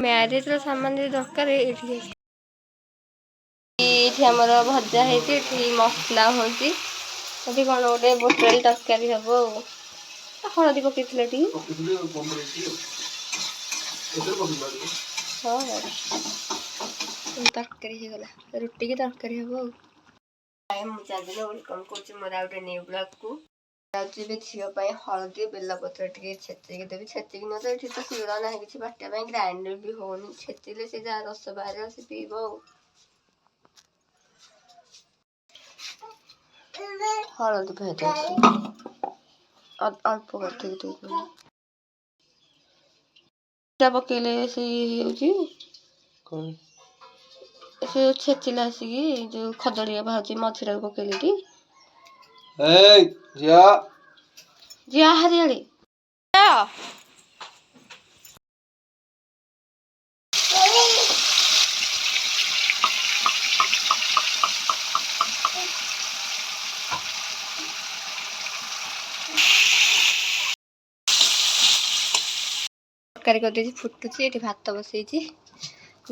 Marriage ର ସାମାନ ଦରକାର ଏଠି ଆମର ଭଜା ହେଇଛି, ଏଠି ମସଲା ହେଉଛି, ଏଠି କ'ଣ ଗୋଟେ ବୋଟଲ ତରକାରୀ ହବ ଆଉ ହଳଦୀ ପକେଇଥିଲେ ଟିକେ ହଁ ତରକାରୀ ହେଇଗଲା, ରୁଟି କି ତରକାରୀ ହବ ଆଉ। ମୁଁ ଚାଲିଦିନ ୱେଲକମ୍ କରୁଛି ମୋର ଆଉ ଗୋଟେ ନ୍ୟୁ ବ୍ଲଗ୍କୁ। ଯାଉଛି ଏବେ ଝିଅ ପାଇଁ ହଳଦୀ ବେଲପତ୍ର ଟିକେ ଛେଚିକି ଦେବି, ଛେଚିକି ନଦେବି ଏଠି ତ ଶିଳ ନାହିଁ କିଛି ବାଟିବା ପାଇଁ, ଗ୍ରାଇଣ୍ଡର ବି ହଉନି, ଛେଚିଲେ ସେ ଯାହା ରସ ବାହାରିବ ସେ ପିଇବ ଆଉ। ହଳଦୀ ଭେଦଉଛି ଅଳ୍ପ କରିଥିବି ଟିକେ ପକେଇଲେ ସେ ହେଇଯାଉଛି ସେ ଛେଚିଲା ଆସିକି ଯୋଉ ଖଦଡିଆ ବାହାରୁଛି ମଝିରେ ପକେଇଲେ ଟି ଝିଅ ହାରିଆଡେ ତରକାରୀ କରିଦେଇଛି ଫୁଟୁଛି, ଏଠି ଭାତ ବସେଇଛି,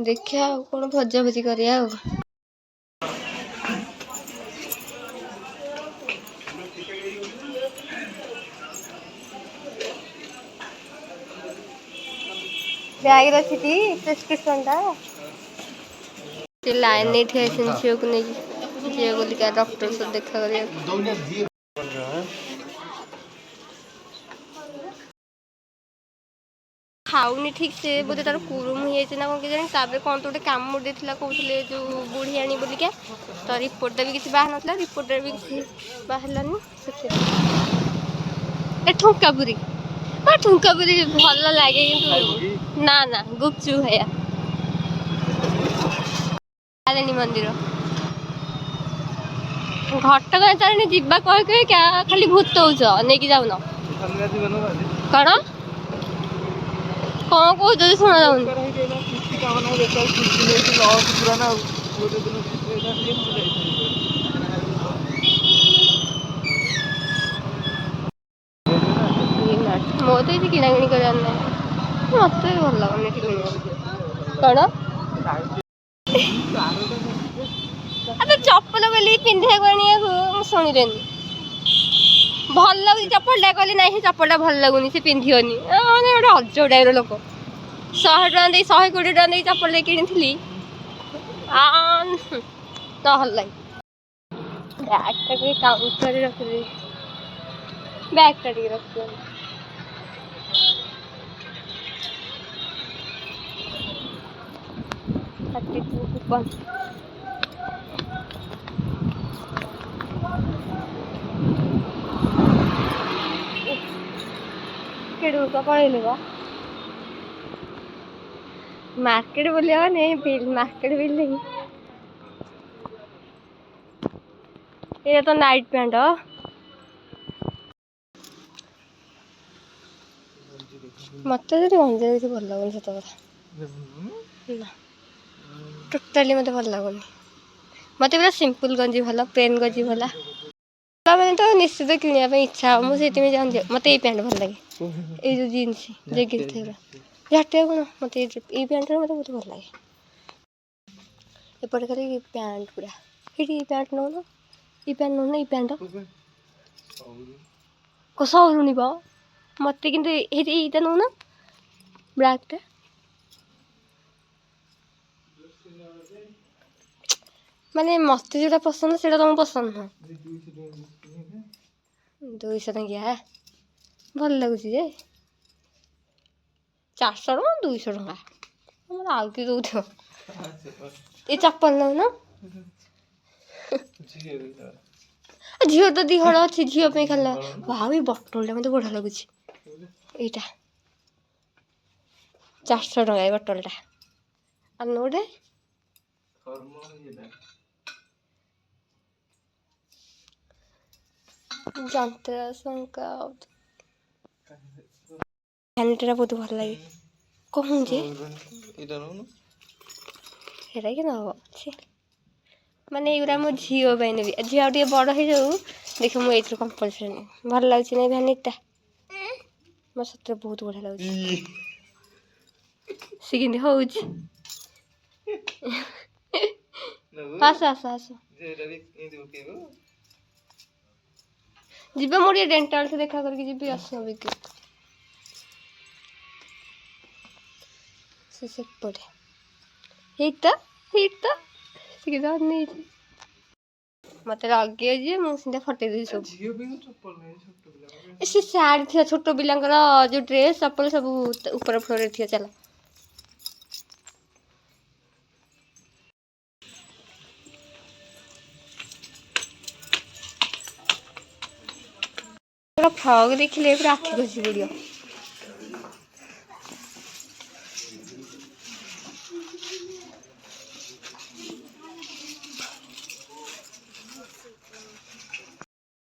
ଦେଖିଆ ଆଉ କ'ଣ ଭଜାଭଜି କରିବା ଆଉ। ବ୍ୟାଗରେ ଅଛି ଟି ପ୍ରେସ୍କ୍ରିପ୍ସନଟା ସେ ଲାଇନ୍ ନେଇ ଠିଆ ହେଇଛନ୍ତି ଝିଅକୁ ନେଇକି, ଝିଅ ବୋଲିକା ଡକ୍ଟର ସହିତ ଦେଖା କରିବାକୁ। ଖାଉନି ଠିକ୍ ସେ, ବୋଧେ ତାର କୁରୁମ ହେଇଯାଇଛି ନା କ'ଣ କେଜାଣି, ତାପରେ କ'ଣ ତ ଗୋଟେ କାମୁଡ଼ି ଦେଇଥିଲା କହୁଥିଲେ ଯୋଉ ବୁଢ଼ୀ ଆଣି ବୋଲିକା, ତ ରିପୋର୍ଟଟା ବି କିଛି ବାହାରି ନଥିଲା, ରିପୋର୍ଟରେ ବି କିଛି ବାହାରିଲାନି ସେଥିପାଇଁ। ଏ ଠୁଙ୍କାପୁରୀ ଠୁଙ୍କାପୁରୀ ଭଲ ଲାଗେ କିନ୍ତୁ ନା ନା ଗୁପଚୁପ୍ ଖାଇବା ତାରିଣୀ ମନ୍ଦିର ଘଟଗାଁ ତାରିଣୀ ଯିବା କହି ଖାଲି ଭୂତଉଛ ନେଇକି ଯାଉନ କ'ଣ କହୁଛ ଶୁଣା ଯାଉନି। ମୋର ତ କିଛି କିଣାକିଣି କରିବାର ନାହିଁ, ମତେ ବି ଭଲ ଲାଗୁନି ଏଠି କିଣିବାକୁ। କ'ଣ ଚପଲ ବୋଲି ପିନ୍ଧିବାକୁ ଆଣିବାକୁ ମୁଁ ଶୁଣିଲେନି, ଭଲ ଲାଗୁଛି ଚପଲଟା କହିଲେ ନାହିଁ ସେ ଚପଲଟା ଭଲ ଲାଗୁନି ସେ ପିନ୍ଧିବନି, ମାନେ ଗୋଟେ ଅଜବ ଟାଇପର ଲୋକ। 100 ଟଙ୍କା ଦେଇ 120 ଟଙ୍କା ଦେଇ ଚପଲଟେ କିଣିଥିଲି ଭଲ ଲାଗେ। ବ୍ୟାଗ୍ଟା ଟିକେ କାଉଣ୍ଟରରେ ରଖିଦେବି, ବ୍ୟାଗ୍ଟା ଟିକେ ରଖିଦେବି। ପଳେଇଲେ ବା ମାର୍କେଟ ବୁଲିବା ବିଲ୍ ମାର୍କେଟ ବିଲ୍ ନାହିଁ। ଏଇଟା ତ ନାଇଟ୍ ପ୍ୟାଣ୍ଟ ମତେ ଯଦି ଗଞ୍ଜି କିଛି ଭଲ ଲାଗୁନି ସତ କଥା, ନା ଟୋଟାଲି ମତେ ଭଲ ଲାଗୁନି, ମତେ ପୁରା ସିମ୍ପଲ ଗଞ୍ଜି ଭଲ, ପ୍ଲେନ୍ ଗଞ୍ଜି ଭଲ, ମାନେ ତ ନିଶ୍ଚିତ କିଣିବା ପାଇଁ ଇଚ୍ଛା ହବ, ମୁଁ ସେଥିପାଇଁ ଜାଣିଛି ମତେ ଏଇ ପ୍ୟାଣ୍ଟ ଭଲ ଲାଗେ, ଏଇ ଯୋଉ ଜିନ୍ସ ଜେଗିନ୍ସ ଥିଲା ଝାଟିଆ କ'ଣ ମତେ ଏଇ ପ୍ୟାଣ୍ଟଟା ମତେ ବହୁତ ଭଲ ଲାଗେ। ଏପଟେ ଖାଲି ପ୍ୟାଣ୍ଟ ପୁରା, ଏଇଠି ଏଇ ପ୍ୟାଣ୍ଟ ନଉନ, ଏଇ ପ୍ୟାଣ୍ଟ ନଉନ, ଏଇ ପ୍ୟାଣ୍ଟ ସରୁନି ବା ମତେ, କିନ୍ତୁ ଏଇଟା ନଉନ ବ୍ଲାକ୍ଟା, ମାନେ ମତେ ଯୋଉଟା ପସନ୍ଦ ସେଇଟା ତମକୁ ପସନ୍ଦ ନୁହଁ। 200 ଟଙ୍କିଆ ଭଲ ଲାଗୁଛି ଯେ, 400 ଟଙ୍କା 200 ଟଙ୍କା ଆମର ଆଉ କିଏ ଦଉଥିବ। ଏ ଚପଲ ନଉନ, ଝିଅ ତ ଦିହଳ ଅଛି, ଝିଅ ପାଇଁ ଖାଲି ଆଉ ଏଇ ବଟଲଟା ମତେ ବଢ଼ିଆ ଲାଗୁଛି, ଏଇଟା 400 ଟଙ୍କା ଏଇ ବଟଲଟା, ଆଉ ଗୋଟେ ଯନ୍ତ୍ରା ଶଙ୍କା ଭ୍ୟାନିଟିଟା ବହୁତ ଭଲ ଲାଗେ, କହୁଛି ସେଇଟା କି ନବ ମାନେ ଏଇଗୁଡ଼ା ମୋ ଝିଅ ପାଇଁ ନେବି, ଝିଅ ଆଉ ଟିକେ ବଡ଼ ହେଇଯାଉ ଦେଖ ମୁଁ ଏଇଥିରୁ କମ୍ପଲସରି ଭଲ ଲାଗୁଛି ନା ଭ୍ୟାନିଟିଟା, ମୋ ସତରେ ବହୁତ ବଢ଼ିଆ ଲାଗୁଛି। ସେ କେମିତି ହଉଛି ଆସ ଆସ ଆସ ଯିବେ ମୋର ଟିକେ ଡେଣ୍ଟାଲ ଠୁ ଦେଖା କରିକି ଯିବି ଆସ ବିକି ସେ ସେପଟେ ହେଇତ ସେ କେତେ ଅନେଇଛି ମତେ ରାଗିବ ଯେ ମୁଁ ସେମିତି ଫଟେଇଦେବି ସବୁ ସେ ସାର୍ଟ ଥିଲା ଛୋଟ ପିଲାଙ୍କର ଯୋଉ ଡ୍ରେସ୍ ଚପଲ ସବୁ ଉପର ଫ୍ଲୋରରେ ଥିବ ଚାଲ ଫ୍ରକ୍ ଦେଖିଲେ ପୁରା ଆଖି ଖସି ପଡିବ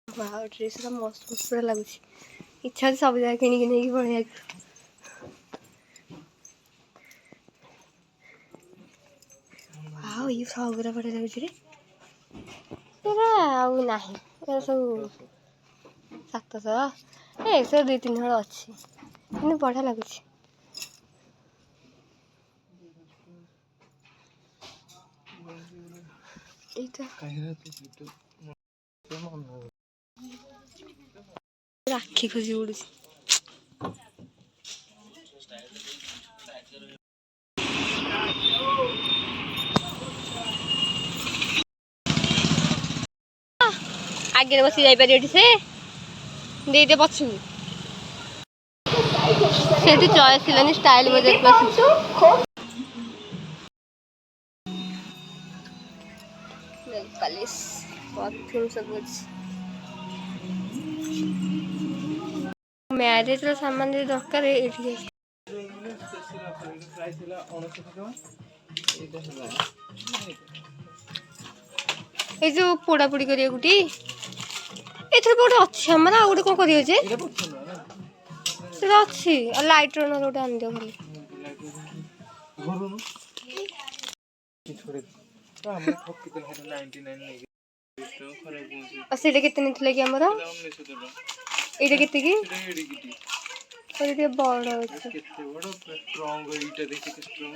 वाव ड्रेस रा मस्त मस्त पूरा लाଗୁଛି इच्छा है सब जगह किणी नहीं पड़े वाव ये फ्रॉक रा बड़ा लाଗୁଛି रे तेरा आउ नाही ए सब 700 ए 102-3 हଳ ଅଛି କିନ୍ତୁ ବଢିଆ ଲାଗୁଛି এইটা রাখি খুঁজি উড়ুছি आगे बसी जापर से दे दे पछु से चॉइस थी स्टाइल बजार पालिश परफ्यूम सब मैरिज सामान दरकार ये जो पोड़ा पोड़ी करिया गुटी एथर गोटे अच्छी हमर आ गोटे कोन करियो जे सेटा अच्छी लाइट रनर गोटे आन दियो खाली हमने ठोकी तो 99 नहीं असे केते निथले कि हमर एटा केते की और एटा बड़ अछि केते बड़ स्ट्रांग एटा देखि के स्ट्रांग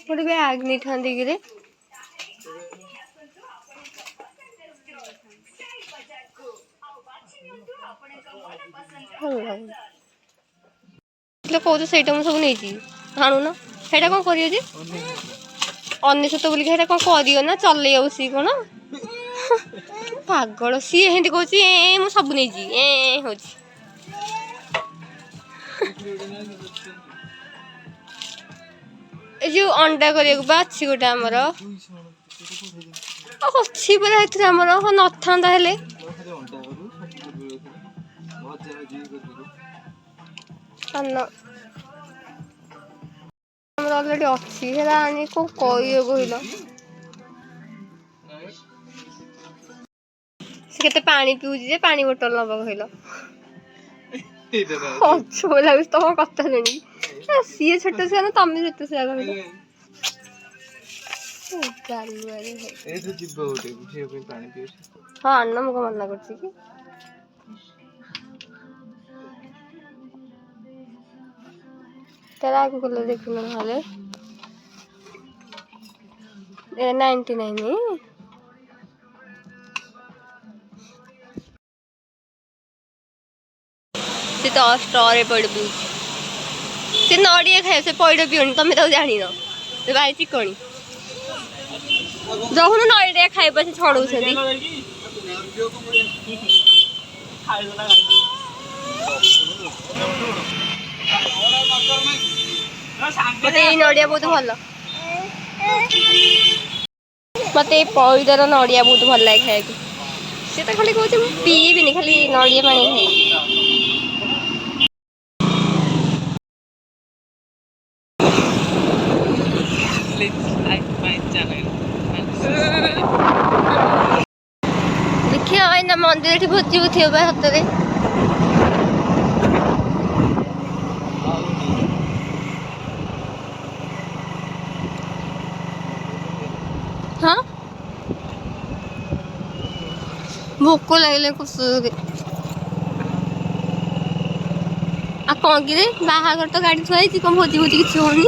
गोटे बैग नहीं थांदी कि रे कौच से सब नहीं आणु ना ସେଇଟା कौन करियो जे अनेशत बोलिक ସେଇଟା कौन करियो ना चलई सी कौन पागल सी हिंदी कहूँ मु सब नहीं हूँ जो अंडा करिया अच्छी गोटे आमर अच्छी पूरा आमर न था अलरेडी अच्छी आनी कौन कह कहल से पानी पीऊँ जे पानी बोतल नब कहल अच्छो लगे तुम कथा शुणी सी छोट छुआ ना तुम छोट छुआ हाँ आना मुझे मना कर तेरा आगे कलर देखना ना 99 से तो स्टोर पड़ पी से नड़िया खाए से पइड पीओनी तुम तो जान भाई चिकणी जखुन नड़िया खाइबा से छड़ौ मत नड़िया बहुत भल मत पइडर नड़िया बहुत भल लगे खाए से तो खाली कहते पीबी खाली नड़िया पानी खाई देखिए ना मंदिर भोजी भूति हाथ में हाँ भोक लगे कुछ ଆଉ କ'ଣ କିରେ ବାହାଘର ତ ଗାଡ଼ି ଥୁଆ ହେଇଛି, କ'ଣ ଭୋଜି ଭୋଜି କିଛି ହଉନି?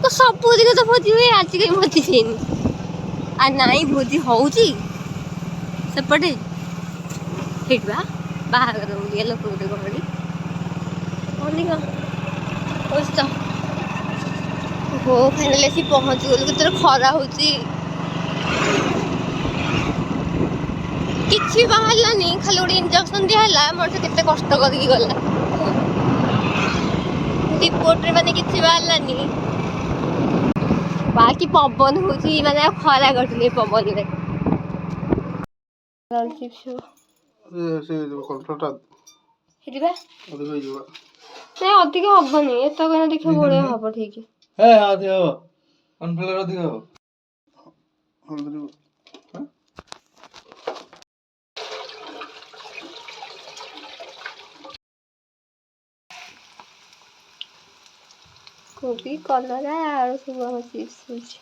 ତ ସବୁଦିନ ତ ଭୋଜି ହୁଏ, ଆଜି କାହିଁ ଭୋଜି ହେଇନି? ଆଉ ନାଇଁ ଭୋଜି ହଉଛି ସେପଟେ, ହେଇଠି ବା ବାହାଘର ବୋଲି ଲୋକ ଗୋଟେ ଗହଳି ଅଧିକ ହଉଛି ତ। ହୋ ଫାଇନାଲି ଆସି ପହଞ୍ଚିଗଲୁ, କେତେବେଳେ ଖରା ହଉଛି, କିଛି ବାହାରିଲାନି, ଖାଲି ଗୋଟେ ଇଞ୍ଜେକ୍ସନ ଦିଆ ହେଲା, ମଣିଷ କେତେ କଷ୍ଟ କରିକି ଗଲା। ରିପୋର୍ଟରେ ମାନେ କିଛି ବାହାରିଲାନି, ବାକି ପବନ ହଉଛି, ମାନେ ଆଉ ଖରା କଟୁନି ପବନରେ। ଅଧିକ ହବନି, ଏତକ ଦେଖିବ ବଢିଆ ହବ ଠିକ। କୋବି କଲରା ଆଳୁ ସବୁ ଆମ ଚିପ୍ସ ହେଉଛି।